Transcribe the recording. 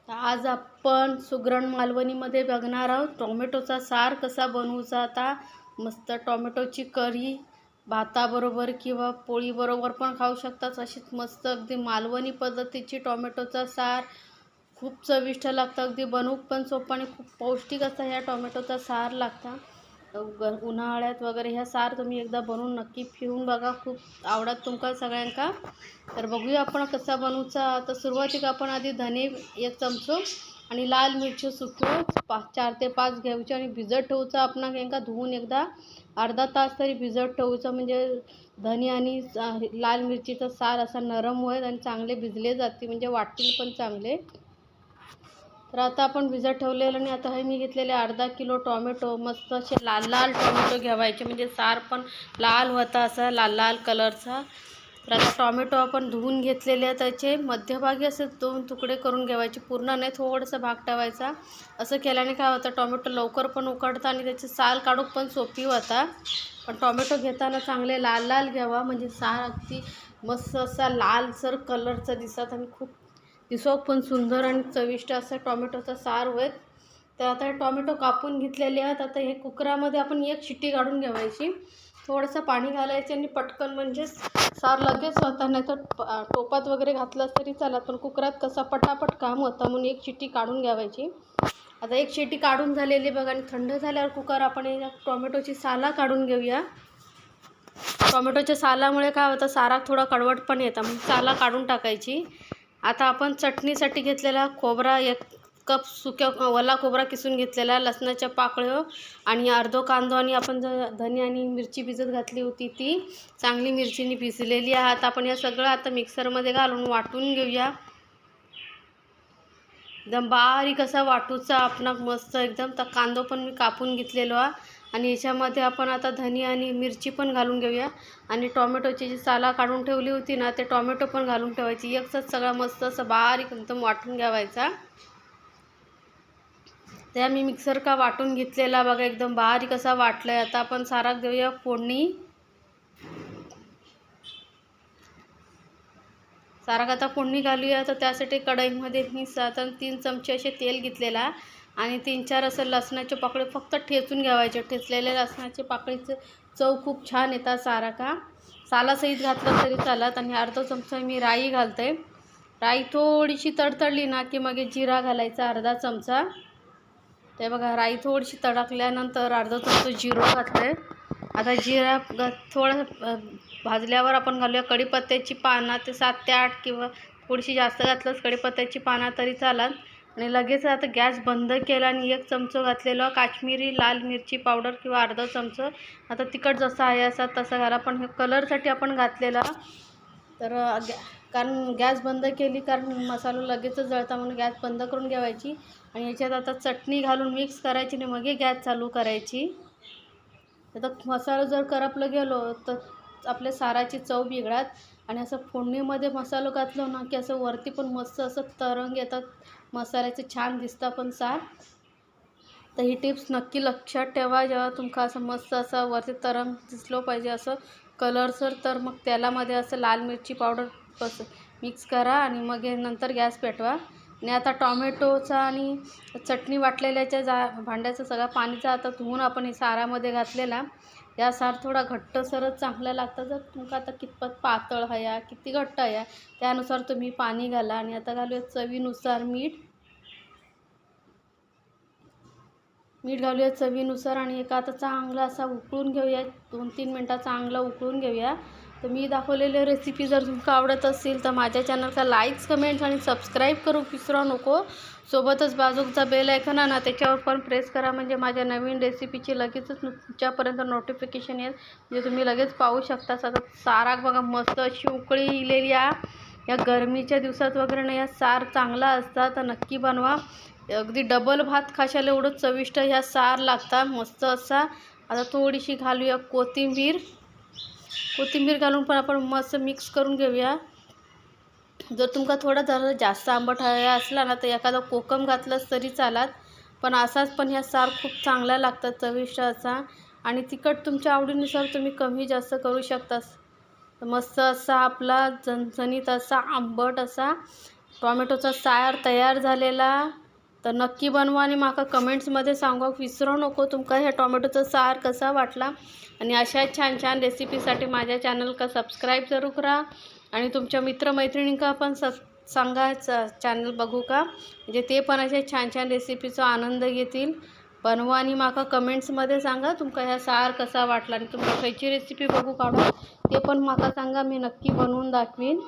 तर आज आपण सुगरण मालवणीमध्ये बघणार आहोत टोमॅटोचा सार कसा बनवूचा। आता मस्त टोमॅटोची कढी भाताबरोबर किंवा पोळीबरोबर पण खाऊ शकतात। अशीच मस्त अगदी मालवणी पद्धतीची टोमॅटोचा सार खूप चविष्ट लागतं। अगदी बनवूक पण सोपं आणि खूप पौष्टिक असा ह्या टोमॅटोचा सार लागता। उन्हाळ्यात वगैरे ह्या सार तुम्ही एकदा बनवून नक्की पिऊन बघा, खूप आवडत तुमका सगळ्यांका। तर बघूया आपण कसा बनवूचा। तर सुरुवातीला आपण आधी धने 1 चमचो आणि लाल मिरची सुकवून 4 ते 5 घ्यायची आणि भिजत ठेवूचा। आपण यांका धुवून एकदा अर्धा तास तरी भिजत ठेवूचा, म्हणजे धने आणि लाल मिरचीचा सार असा नरम होईल आणि चांगले भिजले जाते, म्हणजे वाटतील पण चांगले। तर आता आपण भिजत ठेवलेलं आणि आता हे मी घेतलेले अर्धा किलो टोमॅटो, मस्त असे लाल लाल टोमॅटो घ्यायचे, म्हणजे सार पण लाल होता असा लाल लाल कलरचा। तर आता टोमॅटो आपण धुवून घेतलेले आहे, त्याचे मध्यभागी असे 2 तुकडे करून घ्यायचे, पूर्ण नाही थोडंसं भाग ठेवायचा। असं केल्याने काय होतं, टोमॅटो लवकर पण उकडतं आणि त्याची साल काढूक पण सोपी होता। पण टोमॅटो घेताना चांगले लाल लाल घ्यावा, म्हणजे सार अगदी मस्त असा लालसर कलरचा दिसत आणि खूप दिसोक पण सुंदर आणि चविष्ट असा टोमॅटोचा सार होईल। तर आता हे टोमॅटो कापून घेतलेले आहेत। आता हे कुकरामध्ये आपण 1 शिट्टी काढून घ्यायची, थोडंसं पाणी घालायचं आणि पटकन, म्हणजे सार लगेच होता। नाही तर टोपात वगैरे घातलं तरी चालत, पण कुकरात कसा पटापट काम होतं, म्हणून 1 शिट्टी काढून घ्यायची। आता 1 शिट्टी काढून झालेली बघा, आणि थंड झाल्यावर कुकर आपण टोमॅटोची साला काढून घेऊया। टोमॅटोच्या सालामुळे काय होतं, सारात थोडा कडवट पण येतं, म्हणून साला काढून टाकायची। आता आपण चटणीसाठी घेतलेला खोबरा 1 कप सुक्या ओला खोबरा किसून घेतलेला, लसणाच्या पाकळ्या आणि अर्धो कांदो, आणि आपण धने आणि मिरची भिजत घातली होती ती चांगली मिरचीनी भिजलेली आहे। आता आपण हे सगळं आता मिक्सरमध्ये घालून वाटून घेऊया। एकदम बारीक असा वाटूचा आपण मस्त एकदम। तर कांदो पण मी कापून घेतलेलो आहे, आणि याच्यामध्ये आपण आता धने आणि मिरची पण घालून घेऊया, आणि टोमॅटोची जी साला काढून ठेवली होती ना, ते टोमॅटो पण घालून ठेवायची। एकसाथ सगळं मस्त असं बारीक एकदम वाटून घ्यायचा। त्या मी मिक्सर का वाटून घेतलेला बघा, एकदम बारीक असा वाटलाय। आता आपण सारात देऊया फोडणी। सारात आता फोडणी घालूया। तर त्यासाठी कढईमध्ये मी 3 चमचे असे तेल घेतलेला, आणि 3-4 असं लसणाचे पाकळी फक्त ठेचून घ्यायचे। ठेचलेले लसणाचे पाकळीचं चव खूप छान येतात सारा का सालासहित घातलं तरी चालत। आणि अर्धा चमचा मी राई घालते। राई थोडीशी तडतडली ना की मग जिरा घालायचा अर्धा चमचा। ते बघा, राई थोडीशी तडकल्यानंतर अर्धा चमचा जिरं घातलंय। आता जिरा थोडं भाजल्यावर आपण घालूया कढीपत्त्याची पानं, ते 7 ते 8 किंवा थोडीशी जास्त घातलंच कढीपत्त्याची पानं तरी चालत। आणि लगेच आता गॅस बंद केला, आणि 1 चमचा घातलेलं काश्मीरी लाल मिरची पावडर किंवा अर्धा चमचा। आता तिखट जसा आहे असा तसा घाला, पण हे कलरसाठी आपण घातलेला। तर कारण गॅस बंद केली, कारण मसाला लगेचच जळता, म्हणून गॅस बंद करून घ्यायची। आणि याच्यात आता चटणी घालून मिक्स करायची आणि मग गॅस चालू करायची। आता मसाला जर करपलं गेलो तर आपल्या साराची चव बिघडत। आणि असं फोडणीमध्ये मसाला घातलो ना की असं वरती पण मस्त असं तरंग येतात, मसाल्याचे छान दिसतं पण सार। तर ही टिप्स नक्की लक्षात ठेवा, जेव्हा तुमका असं मस्त असं वरती तरंग दिसलो पाहिजे असं कलरसर, तर मग त्यालामध्ये असं लाल मिरची पावडर मिक्स करा, आणि मग नंतर गॅस पेटवा। आणि आता टोमॅटोचा आणि चटणी वाटलेल्याच्या भांड्याचं सगळं पाणीचा आता धुवून आपण हे सारामध्ये घातलेला। या सार थोडा घट्टसरच चांगला लागतं। जर तुमका आता कितपत पातळ हया किती घट्ट हया त्यानुसार तुम्ही पाणी घाला। आणि आता घालूया चवीनुसार मीठ घालूया चवीनुसार, आणि एका आता चांगला असा उकळून घेऊया, 2-3 मिनटं चांगला उकळून घेऊया। तर मी दाखवलेले रेसिपी जर तुमका आवडत असेल तर माझ्या चॅनलला लाईक्स, कमेंट्स आणि सबस्क्राईब करू विसरू नको। सोबतच बाजूचा बेल आयकॉन आहे ना, त्याच्यावर पण प्रेस करा, म्हणजे माझ्या नवीन रेसिपीची लगेचच तुमच्यापर्यंत नोटिफिकेशन येईल, म्हणजे तुम्ही लगेच पाहू शकता। आता साराक बघा मस्त अशी उकळी इलेली आहे। या गरमीच्या दिवसात वगैरे ना या सार चांगला असता, तर नक्की बनवा। अगदी डबल भात खाशाला एवढं चविष्ट ह्या सार लागता मस्त असा। आता थोडीशी घालूया कोथिंबीर घालून पण आपण मस्त मिक्स करून घेऊया। जर तुमका थोडा जरा जास्त आंबट हवा असला ना तर एखादा कोकम घातलंच तरी चालत, पण असाच पण ह्या सार खूप चांगला लागतात चविष्ट असा। आणि तिखट तुमच्या आवडीनुसार तुम्ही कमी जास्त करू शकता। मस्त असा आपला झणझणीत असा आंबट असा टॉमॅटोचा सार तयार झालेला, तर नक्की बनवा आणि माका कमेंट्समध्ये सांगूक विसरू नको तुमका ह्या टॉमॅटोचा सार कसा वाटला. आणि अशा छान छान रेसिपीसाठी माझ्या चॅनलका सबस्क्राईब जरूर करा आणि तुमच्या मित्रमैत्रिणींका पण सांगा चॅनल बघू का, म्हणजे ते पण अशा छान छान रेसिपीचा आनंद घेतील. बनवा आणि माका कमेंट्समध्ये सांगा तुमका ह्या सार कसा वाटला आणि तुमका खयची रेसिपी बघू काढू ते पण माका सांगा, मी नक्की बनवून दाखवीन.